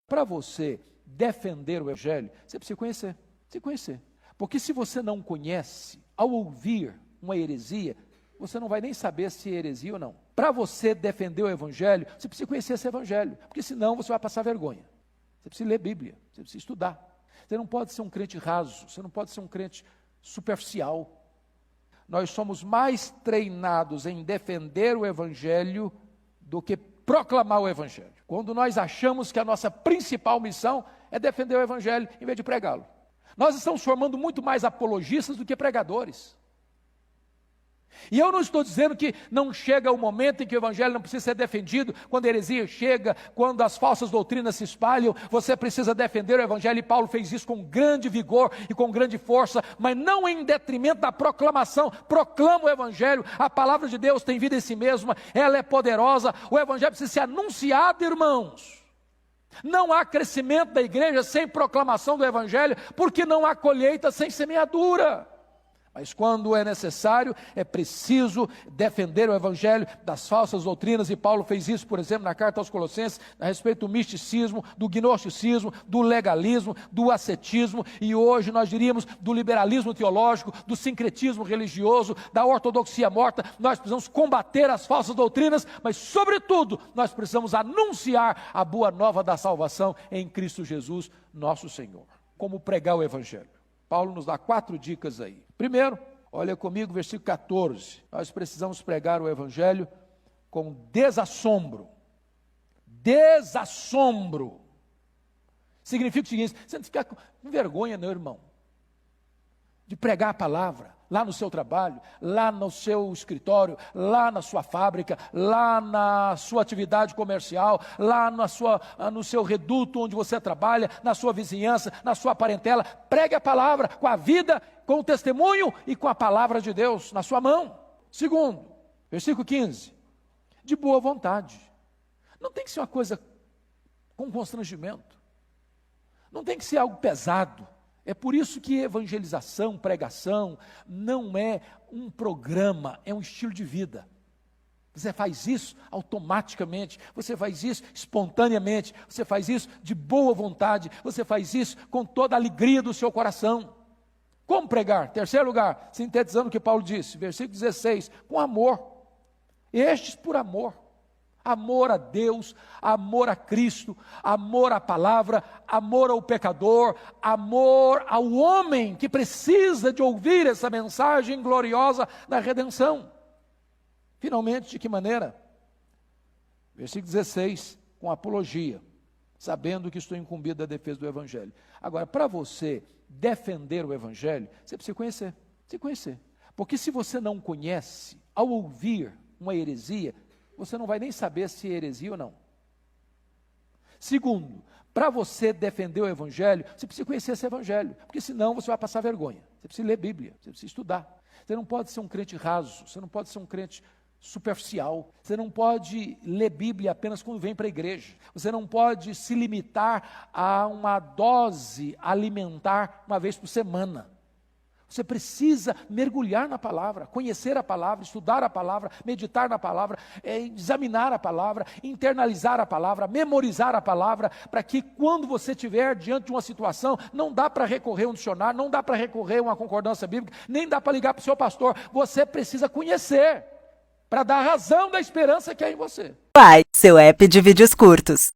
Para você defender o Evangelho, você precisa conhecer. Se conhecer. Porque se você não conhece, ao ouvir uma heresia, você não vai nem saber se é heresia ou não. Para você defender o Evangelho, você precisa conhecer esse Evangelho, porque senão você vai passar vergonha. Você precisa ler Bíblia, você precisa estudar. Você não pode ser um crente raso, você não pode ser um crente superficial. Nós somos mais treinados em defender o Evangelho do que proclamar o Evangelho. Quando nós achamos que a nossa principal missão é defender o Evangelho em vez de pregá-lo. Nós estamos formando muito mais apologistas do que pregadores. E eu não estou dizendo que não chega o momento em que o Evangelho não precisa ser defendido, quando a heresia chega, quando as falsas doutrinas se espalham, você precisa defender o Evangelho, e Paulo fez isso com grande vigor e com grande força, mas não em detrimento da proclamação. Proclama o Evangelho, a palavra de Deus tem vida em si mesma, ela é poderosa, o Evangelho precisa ser anunciado, irmãos. Não há crescimento da igreja sem proclamação do Evangelho, porque não há colheita sem semeadura. Mas quando é necessário, é preciso defender o Evangelho das falsas doutrinas, e Paulo fez isso, por exemplo, na carta aos Colossenses, a respeito do misticismo, do gnosticismo, do legalismo, do ascetismo, e hoje nós diríamos do liberalismo teológico, do sincretismo religioso, da ortodoxia morta. Nós precisamos combater as falsas doutrinas, mas sobretudo, nós precisamos anunciar a boa nova da salvação em Cristo Jesus, nosso Senhor. Como pregar o Evangelho? Paulo nos dá 4 dicas aí. Primeiro, olha comigo, versículo 14. Nós precisamos pregar o Evangelho com desassombro. Desassombro. Significa o seguinte: você não fica com vergonha, não, irmão, de pregar a palavra lá no seu trabalho, lá no seu escritório, lá na sua fábrica, lá na sua atividade comercial, lá no seu reduto onde você trabalha, na sua vizinhança, na sua parentela. Pregue a palavra com a vida, com o testemunho e com a palavra de Deus na sua mão. Segundo, versículo 15, de boa vontade. Não tem que ser uma coisa com constrangimento, não tem que ser algo pesado. É por isso que evangelização, pregação, não é um programa, é um estilo de vida. Você faz isso automaticamente, você faz isso espontaneamente, você faz isso de boa vontade, você faz isso com toda a alegria do seu coração. Como pregar? Terceiro lugar, sintetizando o que Paulo disse, versículo 16, com amor. Estes por amor. Amor a Deus, amor a Cristo, amor à palavra, amor ao pecador, amor ao homem que precisa de ouvir essa mensagem gloriosa da redenção. Finalmente, de que maneira? Versículo 16, com apologia, sabendo que estou incumbido da defesa do Evangelho. Agora, para você defender o Evangelho, você precisa conhecer, se conhecer. Porque se você não conhece, ao ouvir uma heresia, você não vai nem saber se é heresia ou não. Segundo, para você defender o Evangelho, você precisa conhecer esse Evangelho, porque senão você vai passar vergonha. Você precisa ler Bíblia, você precisa estudar. Você não pode ser um crente raso, você não pode ser um crente superficial. Você não pode ler Bíblia apenas quando vem para a igreja. Você não pode se limitar a uma dose alimentar uma vez por semana. Você precisa mergulhar na palavra, conhecer a palavra, estudar a palavra, meditar na palavra, examinar a palavra, internalizar a palavra, memorizar a palavra, para que quando você estiver diante de uma situação, não dá para recorrer a um dicionário, não dá para recorrer a uma concordância bíblica, nem dá para ligar para o seu pastor. Você precisa conhecer, para dar razão da esperança que há em você. Pai, seu app de vídeos curtos.